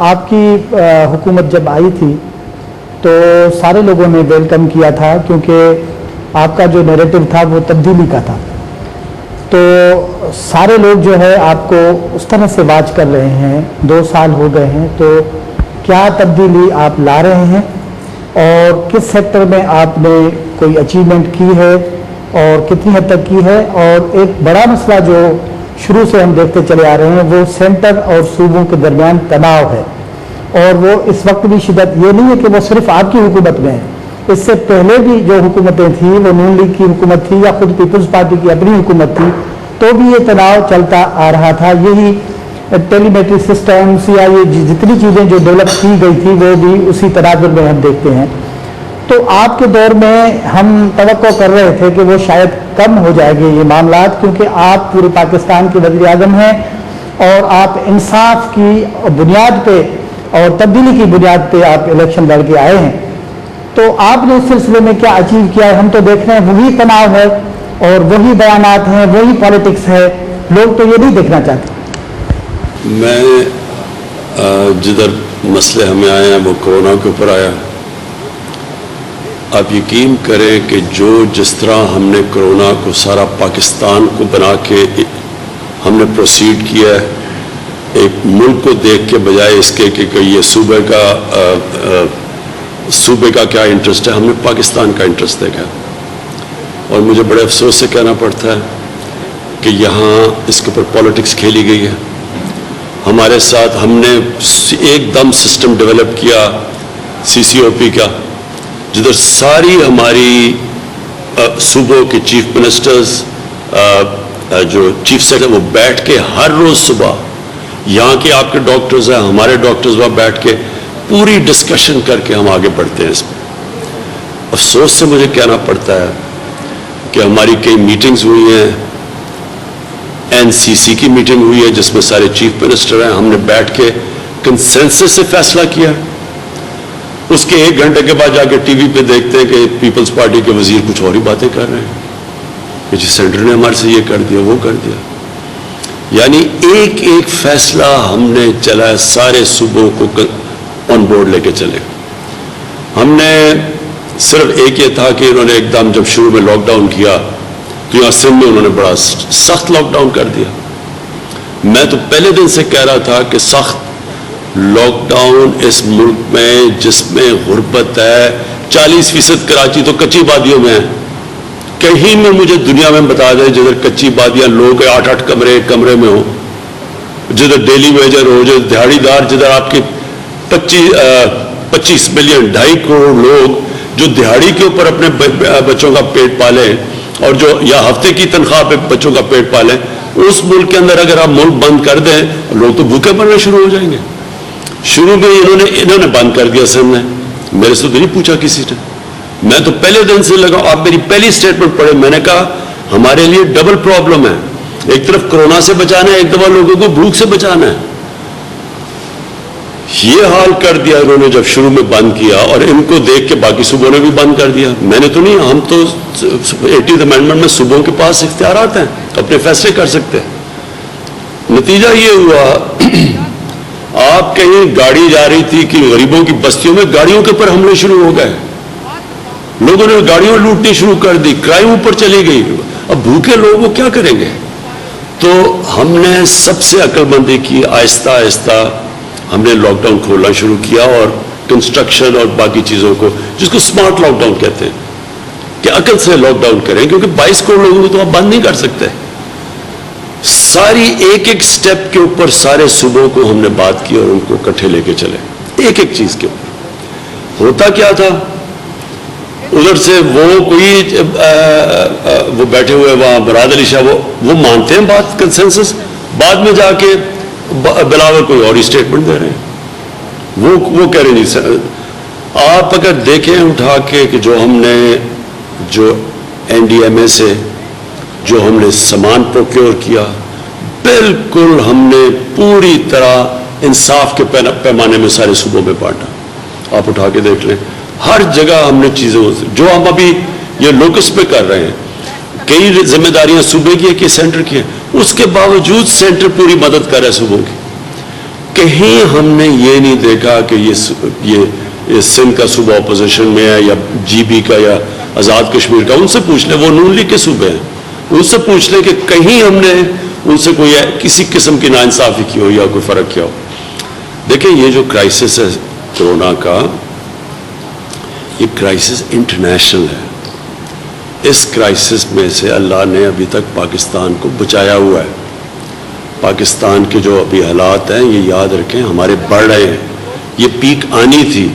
آپ کی حکومت جب آئی تھی تو سارے لوگوں نے ویلکم کیا تھا، کیونکہ آپ کا جو نیریٹو تھا وہ تبدیلی کا تھا. تو سارے لوگ جو ہے آپ کو اس طرح سے واچ کر رہے ہیں. 2 سال ہو گئے ہیں، تو کیا تبدیلی آپ لا رہے ہیں اور کس سیکٹر میں آپ نے کوئی اچیومنٹ کی ہے اور کتنی حد تک کی ہے؟ اور ایک بڑا مسئلہ جو شروع سے ہم دیکھتے چلے آ رہے ہیں وہ سینٹر اور صوبوں کے درمیان تناؤ ہے، اور وہ اس وقت بھی شدت یہ نہیں ہے کہ وہ صرف آپ کی حکومت میں ہے. اس سے پہلے بھی جو حکومتیں تھیں وہ نون لیگ کی حکومت تھی یا خود پیپلز پارٹی کی اپنی حکومت تھی، تو بھی یہ تناؤ چلتا آ رہا تھا. یہی ٹیلی میٹری سسٹمس یا یہ جتنی چیزیں جو ڈیولپ کی گئی تھی وہ بھی اسی تناظر میں ہم دیکھتے ہیں. تو آپ کے دور میں ہم توقع کر رہے تھے کہ وہ شاید کم ہو جائے گے یہ معاملات، کیونکہ آپ پورے پاکستان کے وزیر اعظم ہیں اور آپ انصاف کی بنیاد پہ اور تبدیلی کی بنیاد پہ آپ الیکشن لڑ کے آئے ہیں. تو آپ نے اس سلسلے میں کیا اچیو کیا ہے؟ ہم تو دیکھ رہے ہیں وہی تناؤ ہے اور وہی بیانات ہیں، وہی پالیٹکس ہے. لوگ تو یہ نہیں دیکھنا چاہتے. میں جدھر مسئلے ہمیں آئے ہیں وہ کورونا کے اوپر آیا. آپ یقین کریں کہ جس طرح ہم نے کورونا کو سارا پاکستان کو بنا کے ہم نے پروسیڈ کیا ہے، ایک ملک کو دیکھ کے بجائے اس کے کہ یہ صوبے کا کیا انٹرسٹ ہے، ہم نے پاکستان کا انٹرسٹ دیکھا. اور مجھے بڑے افسوس سے کہنا پڑتا ہے کہ یہاں اس کے اوپر پالیٹکس کھیلی گئی ہے. ہمارے ساتھ ہم نے ایک دم سسٹم ڈیولپ کیا CCOP کا، جدھر ساری ہماری صوبوں کے چیف منسٹرز جو چیف سیکرٹری وہ بیٹھ کے ہر روز صبح، یہاں کے آپ کے ڈاکٹرز ہیں، ہمارے ڈاکٹرز وہاں بیٹھ کے پوری ڈسکشن کر کے ہم آگے بڑھتے ہیں. اس میں افسوس سے مجھے کہنا پڑتا ہے کہ ہماری کئی میٹنگز ہوئی ہیں. NCC کی میٹنگ ہوئی ہے جس میں سارے چیف منسٹر ہیں، ہم نے بیٹھ کے کنسنسس سے فیصلہ کیا. اس کے 1 گھنٹے کے بعد جا کے ٹی وی پہ دیکھتے ہیں کہ پیپلز پارٹی کے وزیر کچھ اور ہی باتیں کر رہے ہیں کہ جی سینٹر نے ہمارے سے یہ کر دیا وہ کر دیا. یعنی ایک ایک فیصلہ ہم نے چلا ہے، سارے صوبوں کو آن بورڈ لے کے چلے. ہم نے صرف ایک یہ تھا کہ انہوں نے ایک دم جب شروع میں لاک ڈاؤن کیا تو یہاں سندھ میں انہوں نے بڑا سخت لاک ڈاؤن کر دیا. میں تو پہلے دن سے کہہ رہا تھا کہ سخت لاک ڈاؤن اس ملک میں جس میں غربت ہے، 40% کراچی تو کچی وادیوں میں ہے. کہیں میں مجھے دنیا میں بتا دیں جدھر کچی وادیاں لوگ 8-8 کمرے میں ہوں، جدھر ڈیلی ویجر ہو، جدھر دیہڑی دار، جدھر آپ کے 25 ملین 2.5 کروڑ لوگ جو دیہڑی کے اوپر اپنے بچوں کا پیٹ پالیں اور جو یا ہفتے کی تنخواہ پہ بچوں کا پیٹ پالیں، اس ملک کے اندر اگر آپ ملک بند کر دیں لوگ تو بھوکے مرنے شروع ہو جائیں گے. شروع میں انہوں نے بند کر دیا سندھ نے، میرے سے تو نہیں پوچھا کسی نے. میں تو پہلے دن سے لگا، آپ میری پہلی سٹیٹمنٹ پڑھے، میں نے کہا ہمارے لیے ڈبل پرابلم ہے. ایک طرف کورونا سے بچانا ہے، ایک دفعہ لوگوں کو بھوک سے بچانا ہے. یہ حال کر دیا انہوں نے جب شروع میں بند کیا، اور ان کو دیکھ کے باقی صوبوں نے بھی بند کر دیا. میں نے تو نہیں، ہم تو 80th امینڈمنٹ میں صوبوں کے پاس اختیارات ہیں، اپنے فیصلے کر سکتے ہیں. نتیجہ یہ ہوا آپ کہیں گاڑی جا رہی تھی کہ غریبوں کی بستیوں میں گاڑیوں کے اوپر حملے شروع ہو گئے، لوگوں نے گاڑیوں لوٹنی شروع کر دی، کرائم اوپر چلی گئی. اب بھوکے لوگ وہ کیا کریں گے؟ تو ہم نے سب سے عقل مندی کی، آہستہ آہستہ ہم نے لاک ڈاؤن کھولنا شروع کیا، اور کنسٹرکشن اور باقی چیزوں کو، جس کو سمارٹ لاک ڈاؤن کہتے ہیں، کہ عقل سے لاک ڈاؤن کریں، کیونکہ 22 کروڑ لوگوں کو تو آپ بند نہیں کر سکتے. ساری ایک ایک سٹیپ کے اوپر سارے صوبوں کو ہم نے بات کی اور ان کو اکٹھے لے کے چلے، ایک ایک چیز کے اوپر. ہوتا کیا تھا ادھر سے وہ بیٹھے ہوئے وہاں مراد علی شاہ وہ مانتے ہیں بات کنسنسس، بعد میں جا کے بلاول کوئی اور اسٹیٹمنٹ دے رہے ہیں. وہ کہہ رہے نہیں سر. آپ اگر دیکھیں اٹھا کے کہ جو ہم نے جو NDMA سے جو ہم نے سامان پروکیور کیا، بالکل ہم نے پوری طرح انصاف کے پیمانے میں سارے صوبوں میں بانٹا. آپ اٹھا کے دیکھ لیں، ہر جگہ ہم نے چیزیں جو ہم ابھی یہ لوکس پہ کر رہے ہیں، کئی ذمہ داریاں صوبے کی ہیں کہ سینٹر کی ہیں، اس کے باوجود سینٹر پوری مدد کر رہا ہے صوبوں کی. کہیں ہم نے یہ نہیں دیکھا کہ یہ سندھ کا صوبہ اپوزیشن میں ہے یا جی بی کا یا آزاد کشمیر کا. ان سے پوچھ لیں, وہ نون لیگ کے صوبے ہیں, ان سے پوچھ لیں کہ کہیں ہم نے ان سے کوئی کسی قسم کی ناانصافی کی ہو یا کوئی فرق کیا ہو. دیکھیں یہ جو کرائسس ہے کورونا کا, یہ کرائسس انٹرنیشنل ہے. اس کرائسس میں سے اللہ نے ابھی تک پاکستان کو بچایا ہوا ہے. پاکستان کے جو ابھی حالات ہیں یہ یاد رکھیں ہمارے بڑھ رہے ہیں. یہ پیک آنی تھی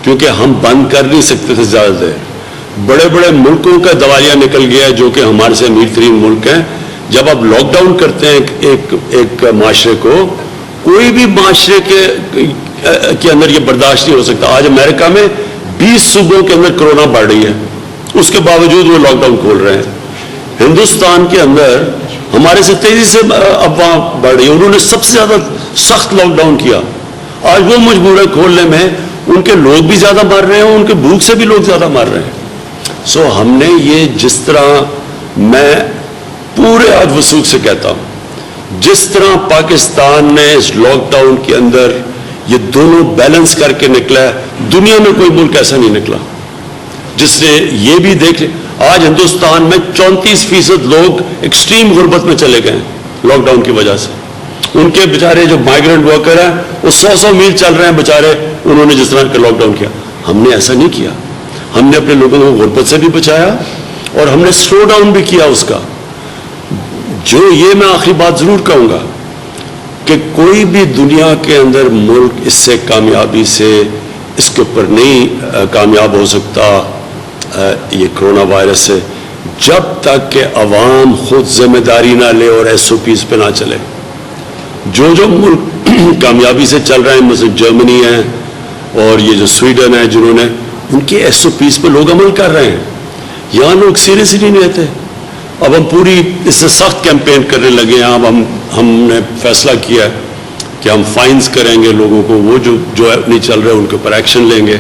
کیونکہ ہم بند کر نہیں سکتے تھے زیادہ دیر. بڑے بڑے ملکوں کا دیوالیہ نکل گیا ہے جو کہ ہمارے سے امیر ترین ملک ہیں. جب آپ لاک ڈاؤن کرتے ہیں ایک معاشرے کو, کوئی بھی معاشرے کے اندر یہ برداشت نہیں ہو سکتا. آج امریکہ میں 20 صوبوں کے اندر کورونا بڑھ رہی ہے, اس کے باوجود وہ لاک ڈاؤن کھول رہے ہیں. ہندوستان کے اندر ہمارے سے تیزی سے افواہ بڑھ رہی ہے. انہوں نے سب سے زیادہ سخت لاک ڈاؤن کیا. آج وہ مجبور ہے کھولنے میں. ان کے لوگ بھی زیادہ مر رہے ہیں, ان کے بھوک سے بھی لوگ زیادہ مر رہے ہیں. سو ہم نے یہ جس طرح, میں پورے آج وثوق سے کہتا ہوں, جس طرح پاکستان نے اس لاک ڈاؤن کے اندر یہ دونوں بیلنس کر کے نکلا ہے, دنیا میں کوئی ملک ایسا نہیں نکلا جس نے یہ بھی دیکھ لیا. آج ہندوستان میں 34% لوگ ایکسٹریم غربت میں چلے گئے ہیں لاک ڈاؤن کی وجہ سے. ان کے بیچارے جو مائیگرنٹ ورکر ہیں وہ 100 میل چل رہے ہیں بیچارے, انہوں نے جس طرح کا لاک ڈاؤن کیا. ہم نے ایسا نہیں کیا. ہم نے اپنے لوگوں کو غربت سے بھی بچایا اور ہم نے سلو ڈاؤن بھی کیا اس کا. جو یہ میں آخری بات ضرور کہوں گا کہ کوئی بھی دنیا کے اندر ملک اس سے کامیابی سے اس کے اوپر نہیں کامیاب ہو سکتا یہ کرونا وائرس سے, جب تک کہ عوام خود ذمہ داری نہ لے اور ایس او پیز پہ نہ چلے. جو ملک کامیابی سے چل رہے ہیں, مثلا جرمنی ہے اور یہ جو سویڈن ہے, جنہوں نے ان کے ایس او پیز پہ لوگ عمل کر رہے ہیں. یہاں لوگ سیریسلی نہیں لیتے. اب ہم پوری اس سے سخت کیمپین کرنے لگے ہیں. اب ہم نے فیصلہ کیا ہے کہ ہم فائنز کریں گے لوگوں کو, وہ جو نہیں چل رہے ان کے اوپر ایکشن لیں گے.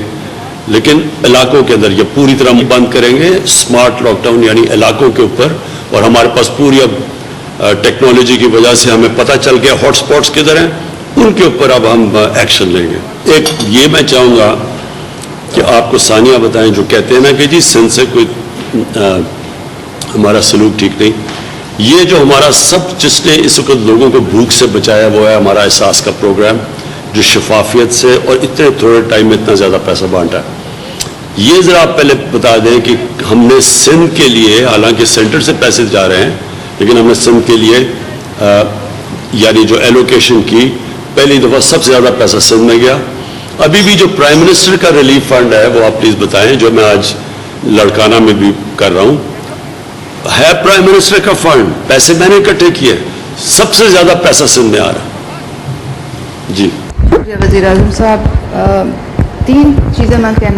لیکن علاقوں کے اندر یہ پوری طرح بند کریں گے, اسمارٹ لاک ڈاؤن, یعنی علاقوں کے اوپر. اور ہمارے پاس پوری اب ٹیکنالوجی کی وجہ سے ہمیں پتہ چل گیا ہاٹ اسپاٹس کدھر ہیں, ان کے اوپر اب ہم ایکشن لیں گے. ایک یہ میں چاہوں گا کہ آپ کو ثانیہ بتائیں, جو کہتے ہیں نا کہ جی سندھ سے کوئی ہمارا سلوک ٹھیک نہیں. یہ جو ہمارا جس نے اس وقت لوگوں کو بھوک سے بچایا وہ ہے ہمارا احساس کا پروگرام, جو شفافیت سے اور اتنے تھوڑے ٹائم میں اتنا زیادہ پیسہ بانٹا ہے. یہ ذرا آپ پہلے بتا دیں کہ ہم نے سندھ کے لیے, حالانکہ سینٹر سے پیسے جا رہے ہیں, لیکن ہم نے سندھ کے لیے یعنی جو ایلوکیشن کی, پہلی دفعہ سب سے زیادہ پیسہ سندھ میں گیا. ابھی بھی جو پرائم منسٹر کا ریلیف فنڈ ہے وہ آپ پلیز بتائیں, جو میں آج لڑکانہ میں بھی کر رہا ہوں, ہے پرائم منسٹر کا فنڈ, پیسے میں نے اکٹھے کیے, سب سے زیادہ پیسہ سندھ میں آ رہا ہے. جی وزیر اعظم صاحب, 3 چیزیں میں کہنا